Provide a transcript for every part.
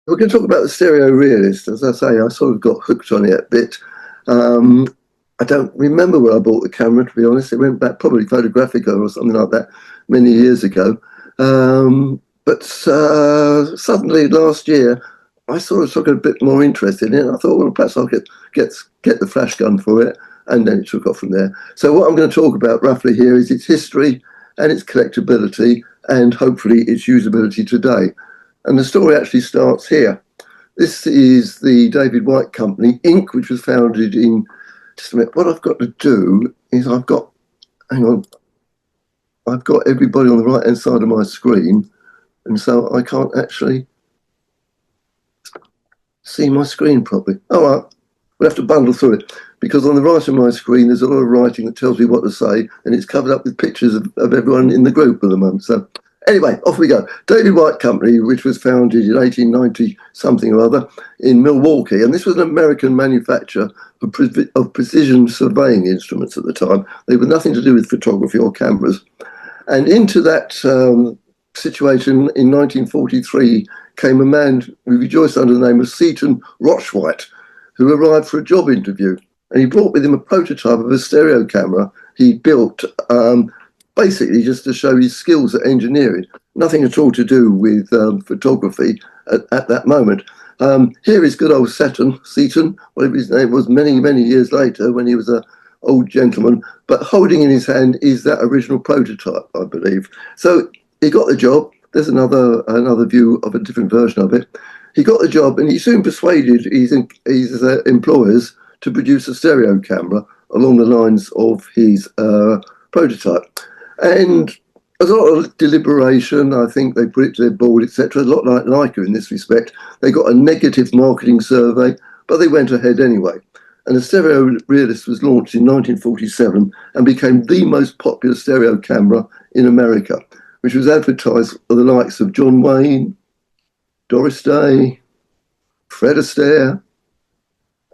We're going to talk about the Stereo Realist. As I say, I sort of got hooked on it a bit. I don't remember where I bought the camera, to be honest. It went back probably Photographica or something like that many years ago. But suddenly last year, I sort of took a bit more interest in it. I thought, well, perhaps I'll get the flash gun for it. And then it took off from there. So what I'm going to talk about roughly here is its history and its collectability and hopefully its usability today. And the story actually starts here. This is the David White Company, Inc., which was founded in, just a minute, what I've got to do is hang on, I've got everybody on the right-hand side of my screen, and so I can't actually see my screen properly. All right, we'll have to bundle through it, because on the right of my screen, there's a lot of writing that tells me what to say, and it's covered up with pictures of everyone in the group at the moment. So anyway, off we go. David White Company, which was founded in 1890 something or other in Milwaukee, and this was an American manufacturer of precision surveying instruments at the time. They were nothing to do with photography or cameras. And into that situation in 1943 came a man who rejoiced under the name of Seton Rochwhite, who arrived for a job interview. And he brought with him a prototype of a stereo camera he built basically just to show his skills at engineering, nothing at all to do with photography at that moment. Here is good old Seton, whatever his name was, many, many years later when he was an old gentleman, but holding in his hand is that original prototype, I believe. So he got the job. There's another view of a different version of it. He got the job and he soon persuaded his employers to produce a stereo camera along the lines of his prototype. And there's a lot of deliberation. I think they put it to their board, etc. A lot like Leica in this respect. They got a negative marketing survey, but they went ahead anyway. And the Stereo Realist was launched in 1947 and became the most popular stereo camera in America, which was advertised by the likes of John Wayne, Doris Day, Fred Astaire,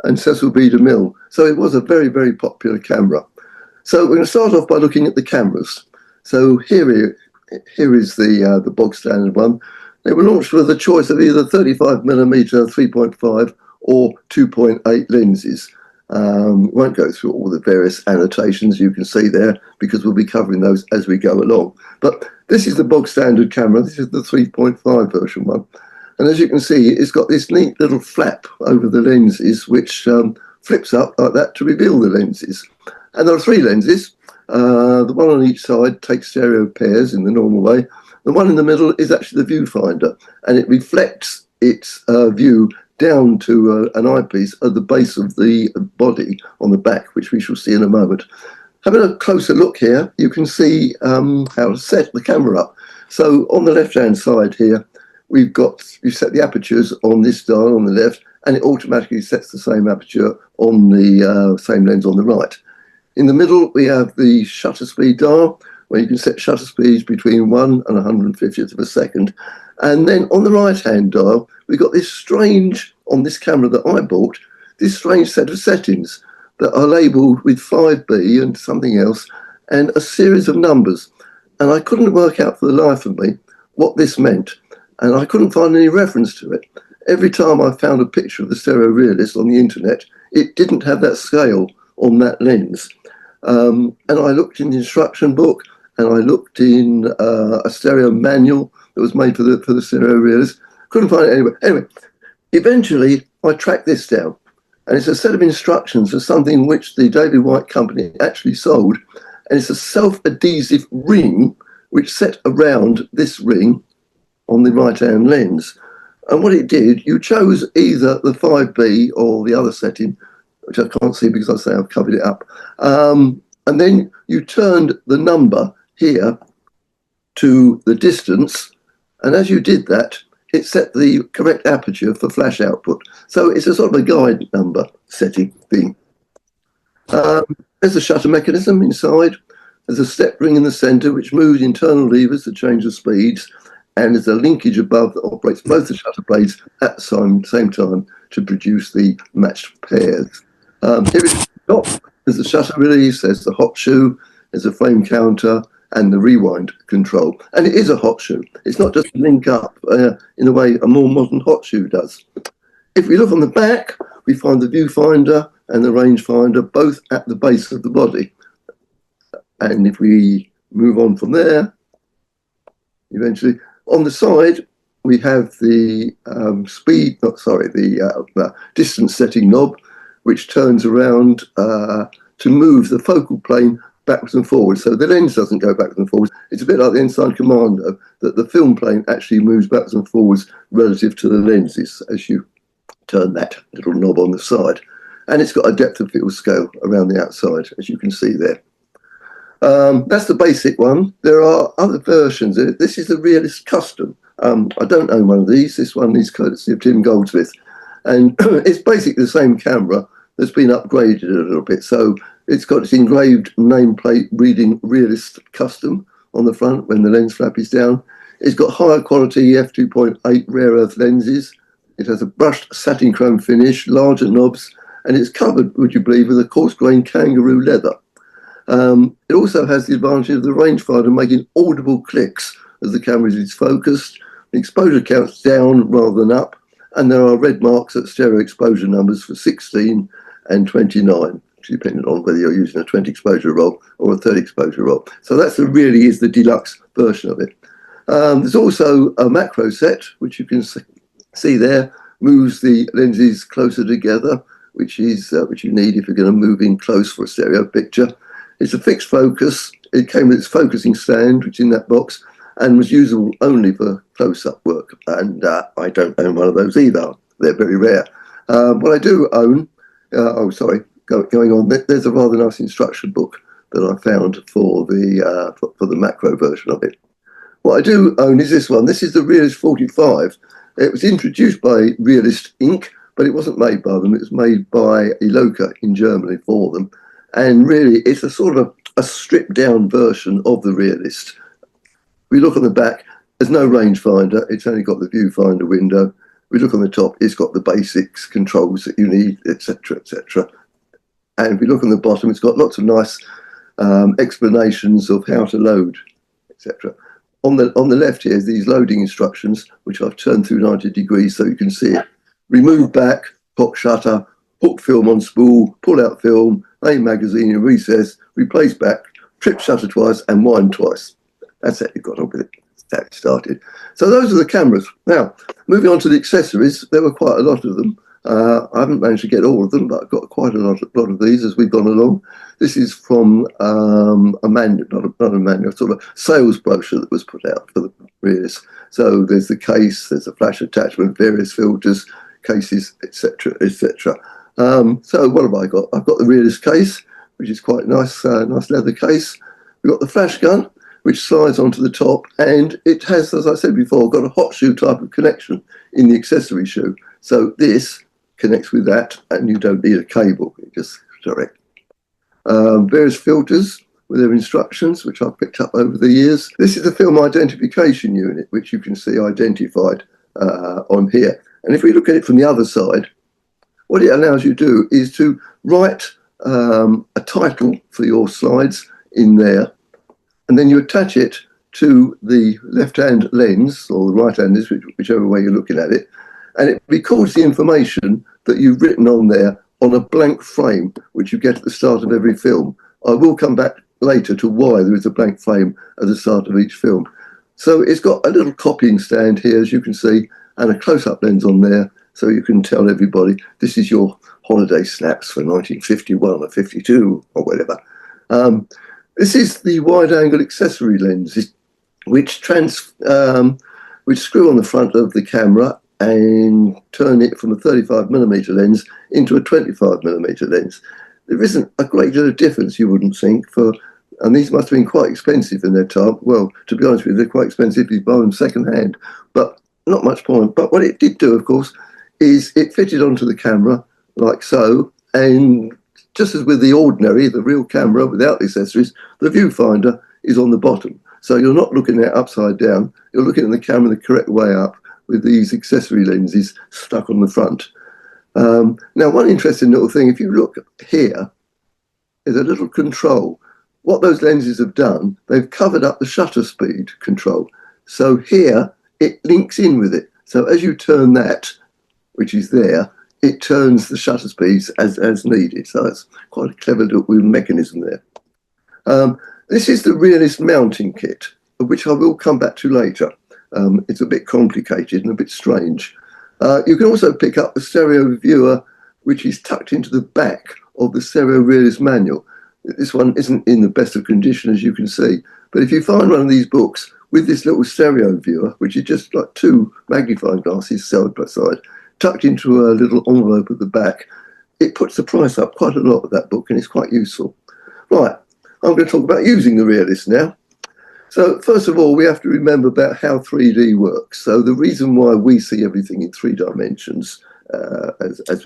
and Cecil B. DeMille. So it was a very, very popular camera. So we're going to start off by looking at the cameras. So here is the bog standard one. They were launched with a choice of either 35mm 3.5 or 2.8 lenses. Won't go through all the various annotations you can see there because we'll be covering those as we go along. But this is the bog standard camera. This is the 3.5 version one. And as you can see, it's got this neat little flap over the lenses, which flips up like that to reveal the lenses. And there are three lenses. The one on each side takes stereo pairs in the normal way. The one in the middle is actually the viewfinder, and it reflects its view down to an eyepiece at the base of the body on the back, which we shall see in a moment. Having a closer look here, you can see how to set the camera up. So on the left-hand side here, you set the apertures on this dial on the left, and it automatically sets the same aperture on the same lens on the right. In the middle, we have the shutter speed dial, where you can set shutter speeds between 1 and 150th of a second. And then on the right-hand dial, we've got this strange, on this camera that I bought, this strange set of settings that are labelled with 5B and something else, and a series of numbers. And I couldn't work out for the life of me what this meant. And I couldn't find any reference to it. Every time I found a picture of the Stereo Realist on the internet, it didn't have that scale on that lens. And I looked in the instruction book, and I looked in a stereo manual that was made for the Stereo Realist. Couldn't find it anywhere. Anyway, eventually I tracked this down, and it's a set of instructions for something which the David White Company actually sold, and it's a self-adhesive ring which set around this ring on the right-hand lens. And what it did, you chose either the 5B or the other setting, which I can't see because I say I've covered it up. And then you turned the number here to the distance. And as you did that, it set the correct aperture for flash output. So it's a sort of a guide number setting thing. There's a shutter mechanism inside. There's a step ring in the center, which moves internal levers to change the speeds. And there's a linkage above that operates both the shutter blades at the same time to produce the matched pairs. Here is the top. There's the shutter release, there's the hot shoe, there's a flame counter, and the rewind control. And it is a hot shoe. It's not just link up in a way a more modern hot shoe does. If we look on the back, we find the viewfinder and the rangefinder both at the base of the body. And if we move on from there, eventually, on the side, we have the distance setting knob, which turns around to move the focal plane backwards and forwards. So the lens doesn't go backwards and forwards. It's a bit like the Ensign Commando, that the film plane actually moves backwards and forwards relative to the lenses as you turn that little knob on the side. And it's got a depth of field scale around the outside, as you can see there. That's the basic one. There are other versions. This is the Realist Custom. I don't own one of these. This one is courtesy of Tim Goldsmith. And it's basically the same camera that's been upgraded a little bit. So it's got its engraved nameplate reading Realist Custom on the front when the lens flap is down. It's got higher quality f2.8 rare earth lenses. It has a brushed satin chrome finish, larger knobs, and it's covered, would you believe, with a coarse grain kangaroo leather. It also has the advantage of the rangefinder making audible clicks as the camera is focused. The exposure counts down rather than up, and there are red marks at stereo exposure numbers for 16 and 29, depending on whether you're using a 20 exposure roll or a 30 exposure roll. So that's really is the deluxe version of it. There's also a macro set, which you can see there, moves the lenses closer together, which you need if you're going to move in close for a stereo picture. It's a fixed focus. It came with its focusing stand, which is in that box, and was usable only for close-up work. And I don't own one of those either. They're very rare. What I do own, going on, there's a rather nice instruction book that I found for the macro version of it. What I do own is this one. This is the Realist 45. It was introduced by Realist Inc., but it wasn't made by them. It was made by Eloka in Germany for them. And really, it's a sort of a stripped-down version of the Realist. We look on the back, there's no rangefinder. It's only got the viewfinder window. We look on the top, it's got the basics, controls that you need, etc., etc. And if we look on the bottom, it's got lots of nice explanations of how to load, etc. On the left here is these loading instructions, which I've turned through 90 degrees so you can see it. Remove back, pop shutter, hook film on spool, pull out film, main magazine in recess, replace back, trip shutter twice, and wind twice. That's it, you've got on with it. That started. So those are the cameras. Now, moving on to the accessories, there were quite a lot of them. I haven't managed to get all of them, but I've got quite a lot of these as we've gone along. This is from a manual, not a manual, sort of sales brochure that was put out for the Realist. So there's the case, there's a flash attachment, various filters, cases, etc., etc. So what have I got? I've got the Realist case, which is quite nice, nice leather case. We've got the flash gun, which slides onto the top, and it has, as I said before, got a hot shoe type of connection in the accessory shoe. So this connects with that, and you don't need a cable, it just direct. Various filters with their instructions, which I've picked up over the years. This is the film identification unit, which you can see identified on here. And if we look at it from the other side, what it allows you to do is to write a title for your slides in there, and then you attach it to the left-hand lens, or the right-hand lens, whichever way you're looking at it, and it records the information that you've written on there on a blank frame, which you get at the start of every film. I will come back later to why there is a blank frame at the start of each film. So it's got a little copying stand here, as you can see, and a close-up lens on there, so you can tell everybody this is your holiday snaps for 1951 or 52 or whatever. This is the wide-angle accessory lenses, which screw on the front of the camera and turn it from a 35mm lens into a 25mm lens. There isn't a great deal of difference, you wouldn't think, and these must have been quite expensive in their time. Well, to be honest with you, they're quite expensive if you buy them second-hand, but not much point. But what it did do, of course, is it fitted onto the camera like so, and just as with the ordinary, the real camera without the accessories, the viewfinder is on the bottom. So you're not looking at it upside down, you're looking at the camera the correct way up with these accessory lenses stuck on the front. Now, one interesting little thing, if you look here, there's a little control what those lenses have done, they've covered up the shutter speed control. So here it links in with it. So as you turn that, which is there, it turns the shutter speeds as needed. So that's quite a clever little mechanism there. This is the Realist mounting kit, which I will come back to later. It's a bit complicated and a bit strange. You can also pick up the stereo viewer, which is tucked into the back of the Stereo Realist manual. This one isn't in the best of condition, as you can see. But if you find one of these books with this little stereo viewer, which is just like two magnifying glasses side by side, tucked into a little envelope at the back, it puts the price up quite a lot of that book, and it's quite useful. Right, I'm going to talk about using the Realist now. So first of all, we have to remember about how 3D works. So the reason why we see everything in 3 dimensions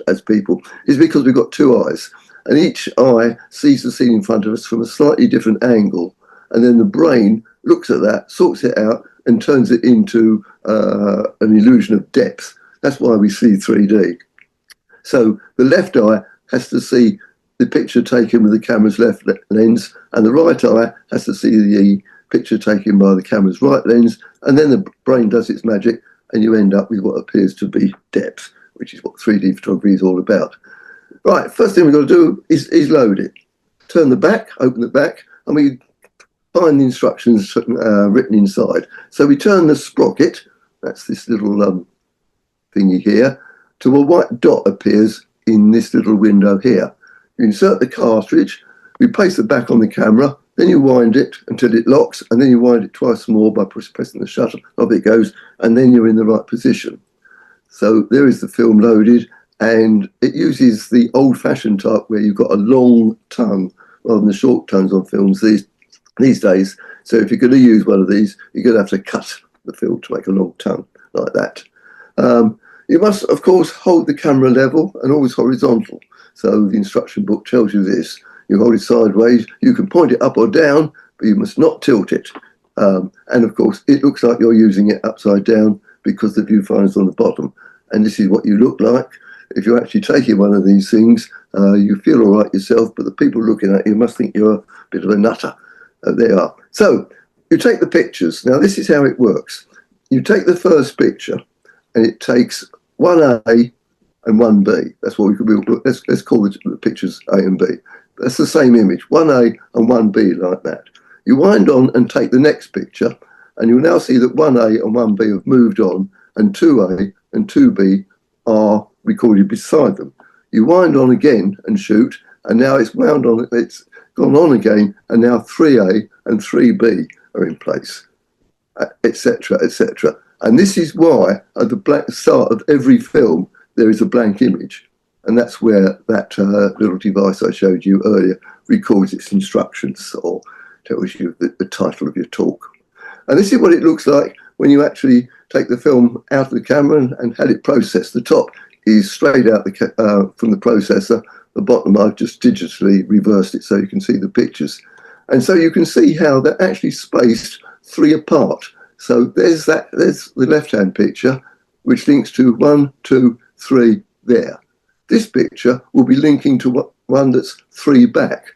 as people is because we've got two eyes, and each eye sees the scene in front of us from a slightly different angle, and then the brain looks at that, sorts it out, and turns it into an illusion of depth. That's why we see 3D. So the left eye has to see the picture taken with the camera's left lens, and the right eye has to see the picture taken by the camera's right lens, and then the brain does its magic, and you end up with what appears to be depth, which is what 3D photography is all about. Right, first thing we've got to do is load it. Turn the back, open the back, and we find the instructions written inside. So we turn the sprocket, that's this little thingy here, to a white dot appears in this little window here. You insert the cartridge, you place the back on the camera, then you wind it until it locks, and then you wind it twice more by pressing the shutter, off it goes, and then you're in the right position. So there is the film loaded, and it uses the old-fashioned type where you've got a long tongue rather than the short tongues on films these days. So if you're going to use one of these, you're going to have to cut the film to make a long tongue like that. You must, of course, hold the camera level and always horizontal. So the instruction book tells you this. You hold it sideways, you can point it up or down, but you must not tilt it. And of course, it looks like you're using it upside down because the viewfinder's on the bottom. And this is what you look like. If you're actually taking one of these things, you feel all right yourself, but the people looking at you must think you're a bit of a nutter. There you are. So you take the pictures. Now, this is how it works. You take the first picture, and it takes 1A and 1B. That's what we could be. Let's call the pictures A and B. That's the same image, 1A and 1B, like that. You wind on and take the next picture, and you'll now see that 1A and 1B have moved on, and 2A and 2B are recorded beside them. You wind on again and shoot, and now it's wound on, it's gone on again, and now 3A and 3B are in place, etc., etc. And this is why at the start of every film, there is a blank image. And that's where that little device I showed you earlier records its instructions or tells you the title of your talk. And this is what it looks like when you actually take the film out of the camera and had it processed. The top is straight out from the processor. The bottom, I've just digitally reversed it so you can see the pictures. And so you can see how they're actually spaced 3 apart. So there's the left-hand picture, which links to 1, 2, 3 there. This picture will be linking to one that's 3 back.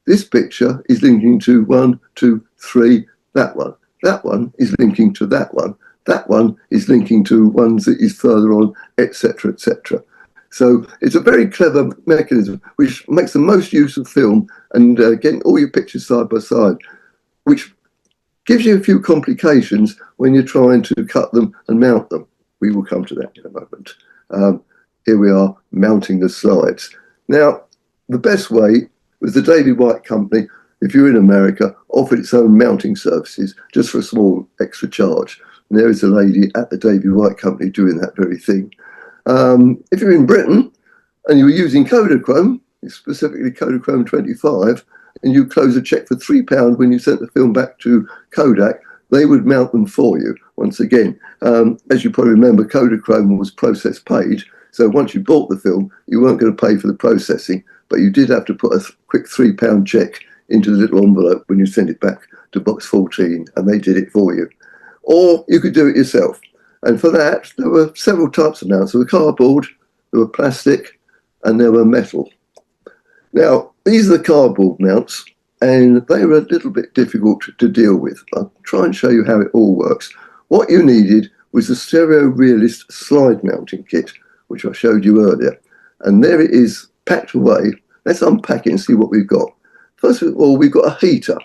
This picture is linking to 1, 2, 3, that one. That one is linking to that one. That one is linking to ones that is further on, etc., etc. So it's a very clever mechanism which makes the most use of film and getting all your pictures side by side, which gives you a few complications when you're trying to cut them and mount them. We will come to that in a moment. Here we are mounting the slides. Now, the best way was the David White Company, if you're in America, offered its own mounting services just for a small extra charge. And there is a lady at the David White Company doing that very thing. If you're in Britain and you were using Kodachrome, specifically Kodachrome 25, and you close a cheque for £3 when you sent the film back to Kodak, they would mount them for you once again. As you probably remember, Kodachrome was process paid. So once you bought the film, you weren't going to pay for the processing, but you did have to put a quick £3 cheque into the little envelope when you sent it back to box 14, and they did it for you. Or you could do it yourself. And for that, there were several types of mounts. There were cardboard, there were plastic, and there were metal. Now, these are the cardboard mounts. and they were a little bit difficult to deal with. I'll try and show you how it all works. What you needed was the Stereo Realist slide mounting kit, which I showed you earlier. And there it is, packed away. Let's unpack it and see what we've got. First of all, we've got a heater.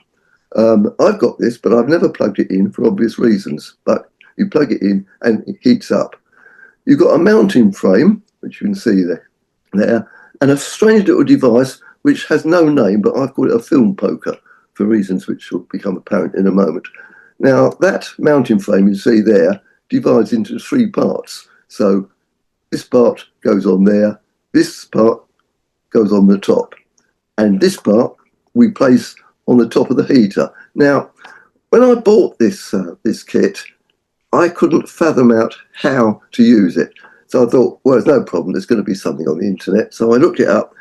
I've got this, but I've never plugged it in for obvious reasons. But you plug it in and it heats up. You've got a mounting frame, which you can see there, and a strange little device which has no name, but I've called it a film poker for reasons which will become apparent in a moment. Now, that mounting frame you see there divides into 3 parts. So this part goes on there, this part goes on the top, and this part we place on the top of the heater. Now, when I bought this kit, I couldn't fathom out how to use it. So I thought, well, there's no problem, there's going to be something on the internet. So I looked it up.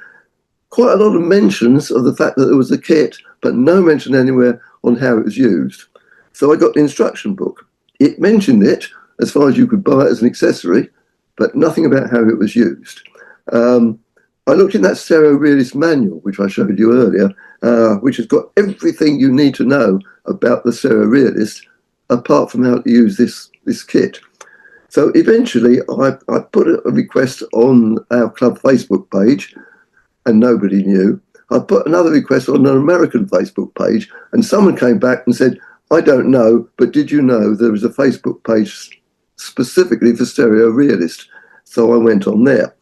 Quite a lot of mentions of the fact that there was a kit, but no mention anywhere on how it was used. So I got the instruction book. It mentioned it as far as you could buy it as an accessory, but nothing about how it was used. I looked in that Stereo Realist manual, which I showed you earlier, which has got everything you need to know about the Stereo Realist, apart from how to use this kit. So eventually I put a request on our club Facebook page, and nobody knew. I put another request on an American Facebook page, and someone came back and said, I don't know, but did you know there is a Facebook page specifically for Stereo Realist? So I went on there.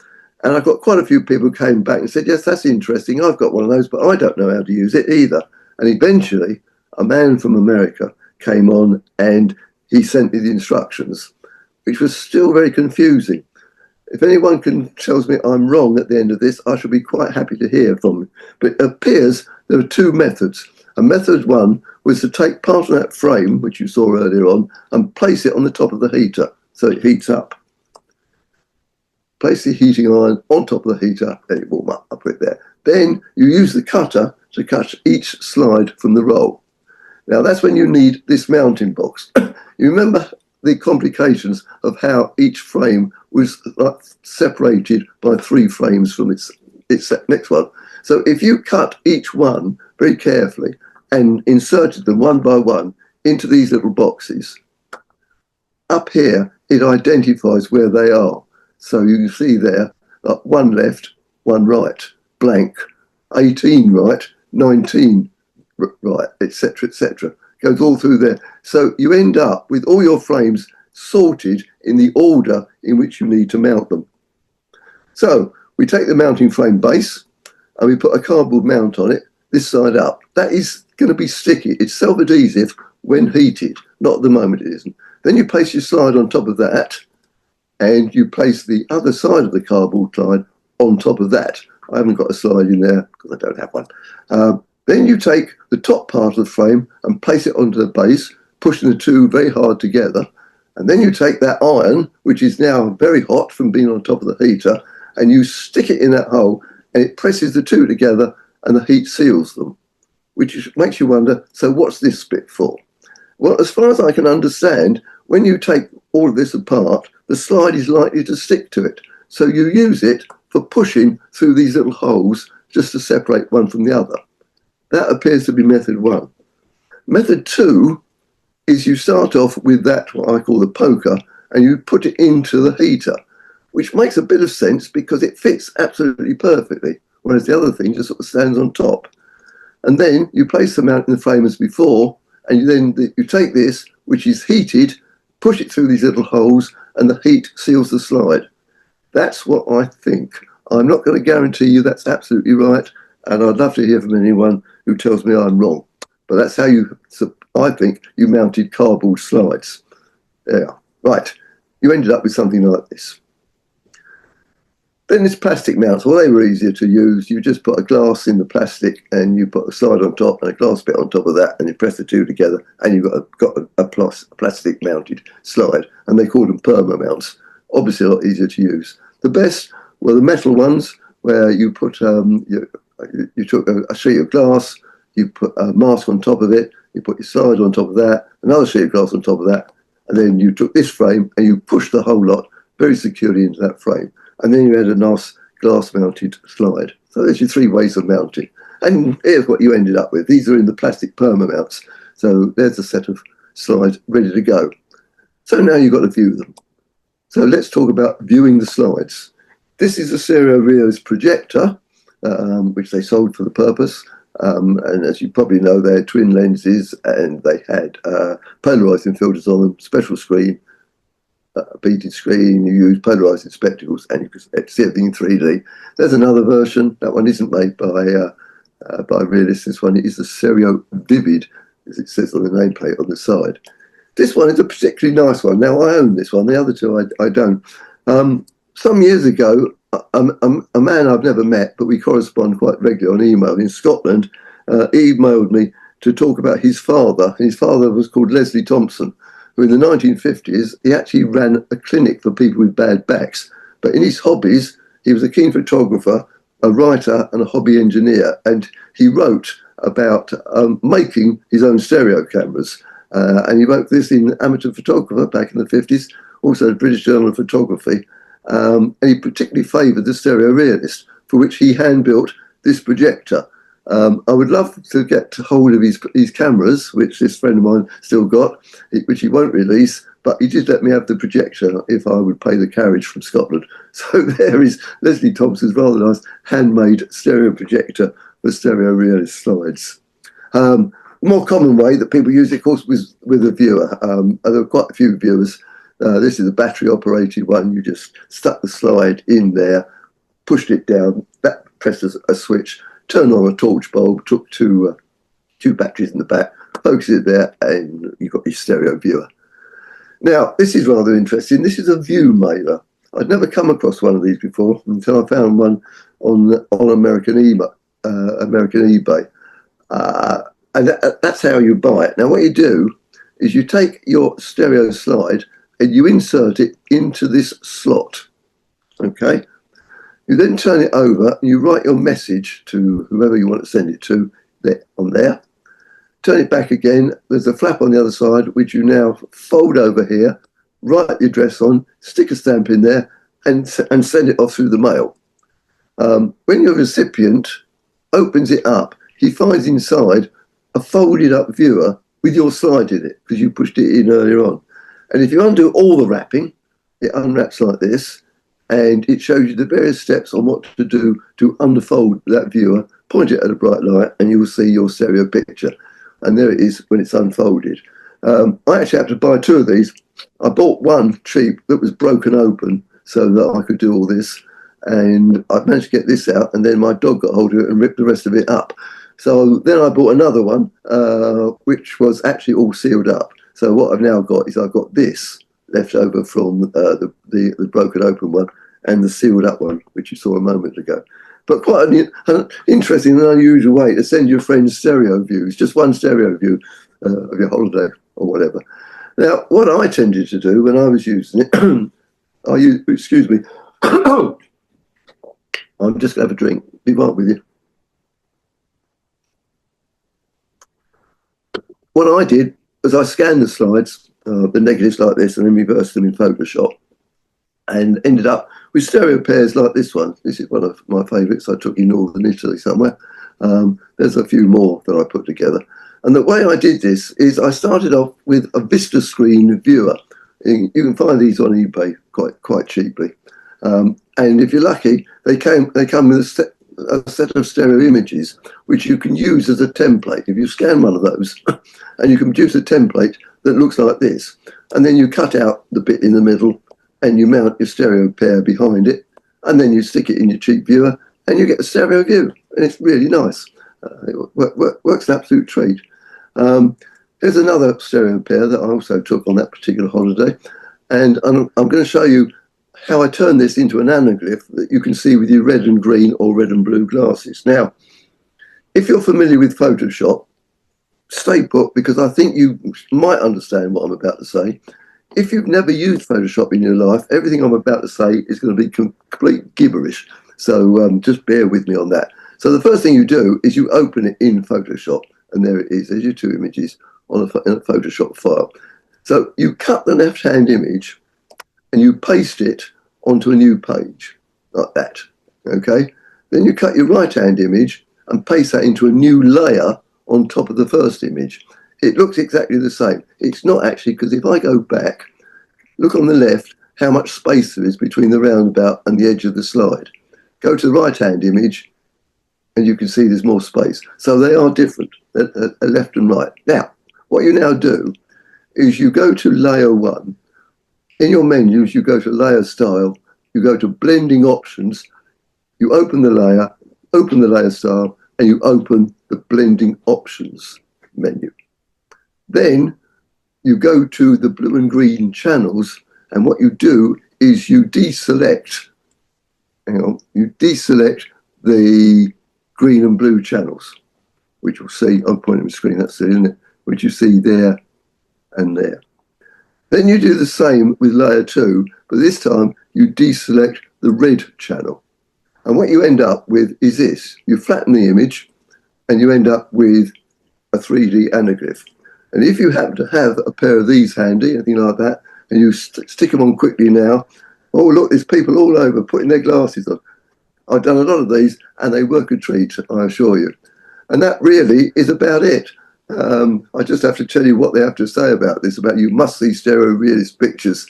And I got quite a few people who came back and said, yes, that's interesting. I've got one of those, but I don't know how to use it either. And eventually, a man from America came on and he sent me the instructions, which was still very confusing. If anyone tells me I'm wrong at the end of this, I shall be quite happy to hear from him. But it appears there are 2 methods. And method 1 was to take part of that frame, which you saw earlier on, and place it on the top of the heater so it heats up. Place the heating iron on top of the heater, let it warm up, I'll put it there. Then you use the cutter to cut each slide from the roll. Now that's when you need this mounting box. You remember the complications of how each frame was separated by 3 frames from its next one. So if you cut each one very carefully and inserted them one by one into these little boxes, up here it identifies where they are. So you can see there, 1 left, 1 right, blank, 18 right, 19 right, etc., etc. Goes all through there. So you end up with all your frames sorted in the order in which you need to mount them. So we take the mounting frame base and we put a cardboard mount on it, this side up. That is going to be sticky. It's self-adhesive when heated, not at the moment it isn't. Then you place your slide on top of that, and you place the other side of the cardboard slide on top of that. I haven't got a slide in there because I don't have one. Then you take the top part of the frame and place it onto the base, pushing the 2 very hard together. And then you take that iron, which is now very hot from being on top of the heater, and you stick it in that hole, and it presses the 2 together, and the heat seals them, which makes you wonder, so what's this bit for? Well, as far as I can understand, when you take all of this apart, the slide is likely to stick to it. So you use it for pushing through these little holes just to separate one from the other. That appears to be method 1. Method 2 is you start off with that, what I call the poker, and you put it into the heater, which makes a bit of sense because it fits absolutely perfectly, whereas the other thing just sort of stands on top. And then you place the mount in the frame as before, and you take this, which is heated, push it through these little holes, and the heat seals the slide. That's what I think. I'm not going to guarantee you that's absolutely right, and I'd love to hear from anyone who tells me I'm wrong. But that's how I think you mounted cardboard slides. Yeah, right. You ended up with something like this. Then this plastic mounts, well, they were easier to use. You just put a glass in the plastic and you put a slide on top and a glass bit on top of that, and you press the 2 together and you've got a plastic mounted slide, and they call them perma mounts. Obviously a lot easier to use. The best were the metal ones, where you put you took a sheet of glass, you put a mask on top of it, you put your slide on top of that, another sheet of glass on top of that, and then you took this frame and you pushed the whole lot very securely into that frame. And then you had a nice glass-mounted slide. So there's your 3 ways of mounting. And here's what you ended up with. These are in the plastic perma mounts. So there's a set of slides ready to go. So now you've got to view them. So let's talk about viewing the slides. This is a Stereo Realist projector, which they sold for the purpose. And as you probably know, they had twin lenses and they had polarizing filters on them, special screen, beaded screen. You use polarizing spectacles and you can see everything in 3D. There's another version. That one isn't made by Realist. This one is the Stereo Vivid, as it says on the nameplate on the side. This one is a particularly nice one. Now, I own this one. The other two, I don't. Some years ago, a man I've never met, but we correspond quite regularly on email in Scotland, emailed me to talk about his father. His father was called Leslie Thompson, who in the 1950s, he actually ran a clinic for people with bad backs. But in his hobbies, he was a keen photographer, a writer and a hobby engineer. And he wrote about making his own stereo cameras. And he wrote this in Amateur Photographer back in the 50s, also the British Journal of Photography. And he particularly favoured the Stereo Realist, for which he hand-built this projector. I would love to get hold of his cameras, which this friend of mine still got, which he won't release, but he did let me have the projector if I would pay the carriage from Scotland. So there is Leslie Thompson's rather nice handmade stereo projector for Stereo Realist slides. More common way that people use it, of course, with a viewer. There are quite a few viewers. This is a battery-operated one. You just stuck the slide in there, pushed it down, that presses a switch, turned on a torch bulb, took two batteries in the back, focused it there, and you've got your stereo viewer. Now, this is rather interesting. This is a view mailer. I'd never come across one of these before until I found one on American eBay. And that's how you buy it. Now, what you do is you take your stereo slide and you insert it into this slot, okay? You then turn it over and you write your message to whoever you want to send it to on there. Turn it back again. There's a flap on the other side, which you now fold over here, write the address on, stick a stamp in there, and send it off through the mail. When your recipient opens it up, he finds inside a folded up viewer with your slide in it because you pushed it in earlier on. And if you undo all the wrapping, it unwraps like this and it shows you the various steps on what to do to unfold that viewer, point it at a bright light and you will see your stereo picture. And there it is when it's unfolded. I actually had to buy two of these. I bought one cheap that was broken open so that I could do all this. And I managed to get this out and then my dog got hold of it and ripped the rest of it up. So then I bought another one, which was actually all sealed up. So what I've now got is I've got this left over from the broken open one and the sealed up one, which you saw a moment ago. But quite an interesting and unusual way to send your friends stereo views, just one stereo view of your holiday or whatever. Now, what I tended to do when I was using it, excuse me, I'm just going to have a drink, be right with you. What I did was I scanned the slides, the negatives like this, and then reversed them in Photoshop, and ended up with stereo pairs like this one. This is one of my favourites I took in northern Italy somewhere. There's a few more that I put together. And the way I did this is I started off with a Vista screen viewer. You can find these on eBay quite cheaply. And if you're lucky, they come with a set of stereo images, which you can use as a template. If you scan one of those, and you can produce a template that looks like this, and then you cut out the bit in the middle, and you mount your stereo pair behind it, and then you stick it in your cheap viewer, and you get a stereo view, and it's really nice. It works an absolute treat. There's another stereo pair that I also took on that particular holiday, and I'm going to show you how I turn this into an anaglyph that you can see with your red and green or red and blue glasses. Now, if you're familiar with Photoshop, stay put because I think you might understand what I'm about to say. If you've never used Photoshop in your life, everything I'm about to say is going to be complete gibberish. So just bear with me on that. So the first thing you do is you open it in Photoshop, and there it is. There's your two images in a Photoshop file. So you cut the left-hand image and you paste it onto a new page like that, okay? Then you cut your right-hand image and paste that into a new layer on top of the first image. It looks exactly the same. It's not actually, because if I go back, look on the left how much space there is between the roundabout and the edge of the slide. Go to the right-hand image and you can see there's more space. So they are different, left and right. Now, what you now do is you go to layer 1. In your menus, you go to layer style, you go to blending options, you open the layer style, and you open the blending options menu. Then you go to the blue and green channels, and what you do is you deselect the green and blue channels, which you'll see, I'm pointing the screen, that's it, isn't it? Which you see there and there. Then you do the same with layer 2, but this time you deselect the red channel. And what you end up with is this. You flatten the image and you end up with a 3D anaglyph. And if you happen to have a pair of these handy, anything like that, and you stick them on quickly now, oh, look, there's people all over putting their glasses on. I've done a lot of these and they work a treat, I assure you. And that really is about it. I just have to tell you what they have to say about this, about you must see Stereo Realist pictures.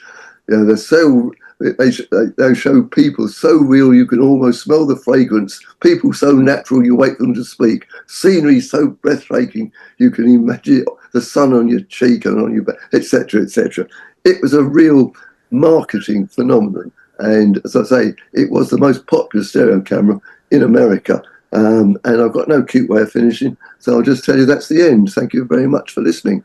You know, they're so, they show people so real you can almost smell the fragrance, people so natural you wait for them to speak, scenery so breathtaking you can imagine the sun on your cheek and on your back, etc., etc. It was a real marketing phenomenon, and as I say, it was the most popular stereo camera in America. And I've got no cute way of finishing, so I'll just tell you that's the end. Thank you very much for listening.